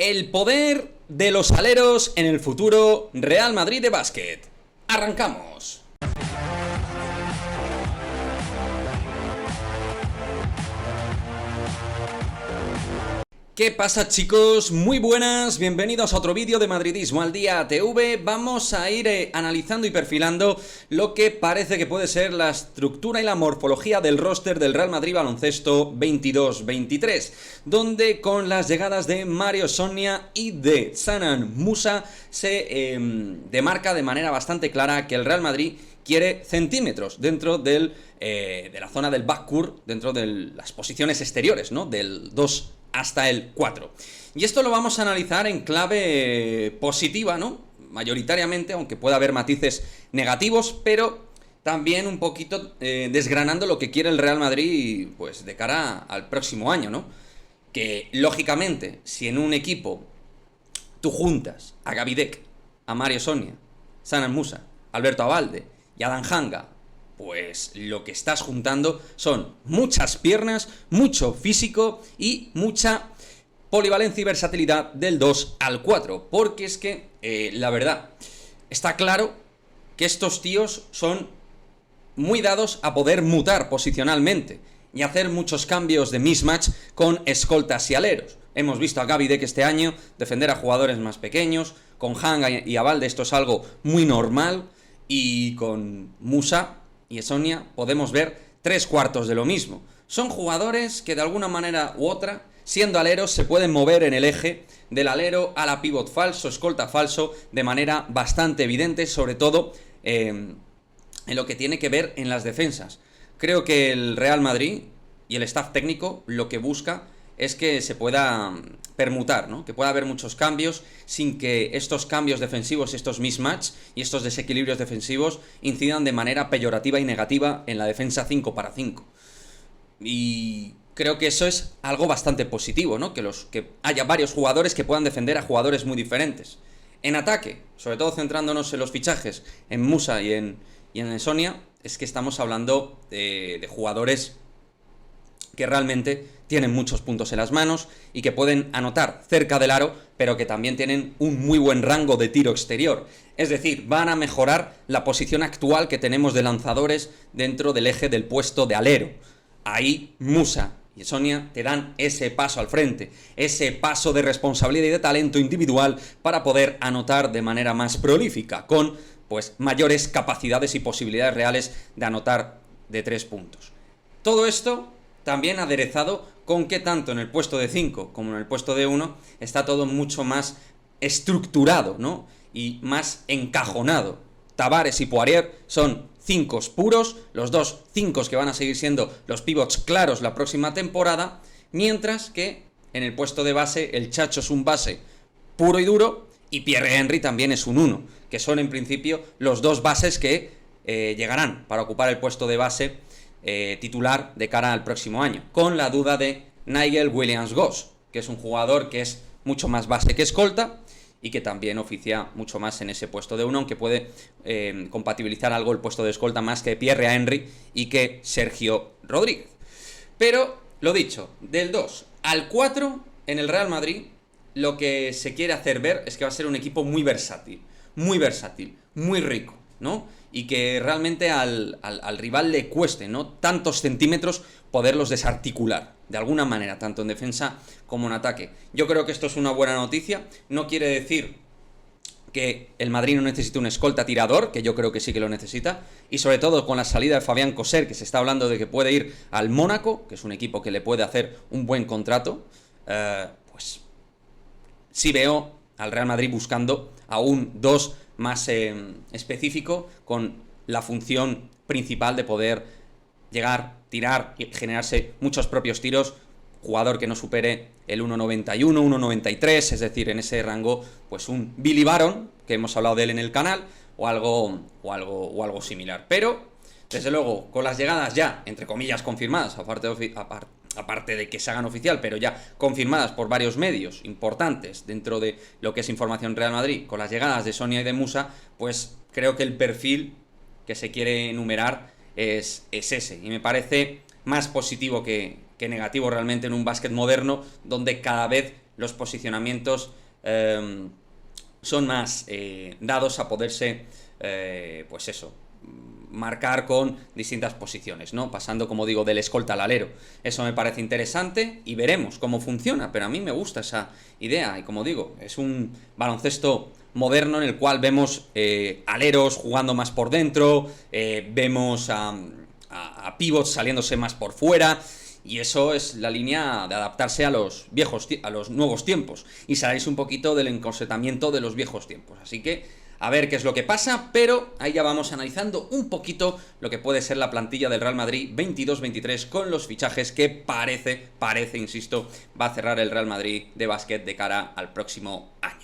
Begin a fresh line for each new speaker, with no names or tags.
El poder de los aleros en el futuro Real Madrid de básquet. ¡Arrancamos! ¿Qué pasa, chicos? Muy buenas, bienvenidos a otro vídeo de Madridismo al Día TV. Vamos a ir analizando y perfilando lo que parece que puede ser la estructura y la morfología del roster del Real Madrid Baloncesto 22-23, donde con las llegadas de Mario Hezonja y de Dzanan Musa se demarca de manera bastante clara que el Real Madrid quiere centímetros dentro de la zona del backcourt, dentro de las posiciones exteriores, ¿no? Del 2 hasta el 4. Y esto lo vamos a analizar en clave positiva, ¿no? Mayoritariamente, aunque pueda haber matices negativos, pero también un poquito desgranando lo que quiere el Real Madrid, pues de cara al próximo año, ¿no? Que, lógicamente, si en un equipo tú juntas a Gabby Deck, a Mario Hezonja, Dzanan Musa, Alberto Abalde y Adam Hanga, pues lo que estás juntando son muchas piernas, mucho físico y mucha polivalencia y versatilidad del 2 al 4. Porque es que, la verdad, está claro que estos tíos son muy dados a poder mutar posicionalmente y hacer muchos cambios de mismatch con escoltas y aleros. Hemos visto a Gabby Deck este año defender a jugadores más pequeños, con Hanga y Abalde esto es algo muy normal, y con Musa y Hezonja podemos ver 3/4 de lo mismo. Son jugadores que de alguna manera u otra, siendo aleros, se pueden mover en el eje del alero a la pivot falso, escolta falso, de manera bastante evidente, sobre todo en lo que tiene que ver en las defensas. Creo que el Real Madrid y el staff técnico lo que busca es que se pueda permutar, ¿no? Que pueda haber muchos cambios sin que estos cambios defensivos, estos mismatch y estos desequilibrios defensivos incidan de manera peyorativa y negativa en la defensa 5 para 5. Y creo que eso es algo bastante positivo, ¿no? Que haya varios jugadores que puedan defender a jugadores muy diferentes. En ataque, sobre todo centrándonos en los fichajes, en Musa y en Hezonja, es que estamos hablando de jugadores que realmente tienen muchos puntos en las manos y que pueden anotar cerca del aro, pero que también tienen un muy buen rango de tiro exterior. Es decir, van a mejorar la posición actual que tenemos de lanzadores dentro del eje del puesto de alero. Ahí Musa y Hezonja te dan ese paso al frente, ese paso de responsabilidad y de talento individual para poder anotar de manera más prolífica, con pues mayores capacidades y posibilidades reales de anotar de 3 puntos. Todo esto también aderezado con que tanto en el puesto de 5 como en el puesto de 1 está todo mucho más estructurado, ¿no? Y más encajonado. Tavares y Poirier son 5 puros, los dos 5 que van a seguir siendo los pivots claros la próxima temporada, mientras que en el puesto de base el Chacho es un base puro y duro y Pierre Henry también es un 1, que son en principio los dos bases que llegarán para ocupar el puesto de base titular de cara al próximo año, con la duda de Nigel Williams-Goss, que es un jugador que es mucho más base que escolta y que también oficia mucho más en ese puesto de 1, aunque puede compatibilizar algo el puesto de escolta más que Pierre Henry y que Sergio Rodríguez. Pero, lo dicho, del 2 al 4 en el Real Madrid lo que se quiere hacer ver es que va a ser un equipo muy versátil, muy rico, ¿no? Y que realmente al rival le cueste, ¿no? Tantos centímetros poderlos desarticular, de alguna manera, tanto en defensa como en ataque. Yo creo que esto es una buena noticia. No quiere decir que el Madrid no necesite un escolta tirador, que yo creo que sí que lo necesita, y sobre todo con la salida de Fabián Coser, que se está hablando de que puede ir al Mónaco, que es un equipo que le puede hacer un buen contrato, pues sí veo al Real Madrid buscando a un 2 más específico, con la función principal de poder llegar, tirar y generarse muchos propios tiros, jugador que no supere el 1.91, 1.93, es decir, en ese rango, pues un Billy Baron, que hemos hablado de él en el canal, o algo similar. Pero, desde luego, con las llegadas ya, entre comillas, confirmadas, aparte de que se hagan oficial, pero ya confirmadas por varios medios importantes dentro de lo que es Información Real Madrid, con las llegadas de Hezonja y de Musa, pues creo que el perfil que se quiere enumerar es ese, y me parece más positivo que negativo realmente en un básquet moderno, donde cada vez los posicionamientos son más dados a poderse, pues eso, marcar con distintas posiciones, ¿no? Pasando, como digo, del escolta al alero. Eso me parece interesante y veremos cómo funciona, pero a mí me gusta esa idea y, como digo, es un baloncesto moderno en el cual vemos aleros jugando más por dentro, vemos a pivots saliéndose más por fuera, y eso es la línea de adaptarse a los nuevos tiempos y salirse un poquito del encorsetamiento de los viejos tiempos. Así que a ver qué es lo que pasa, pero ahí ya vamos analizando un poquito lo que puede ser la plantilla del Real Madrid 22-23 con los fichajes que parece, insisto, va a cerrar el Real Madrid de básquet de cara al próximo año.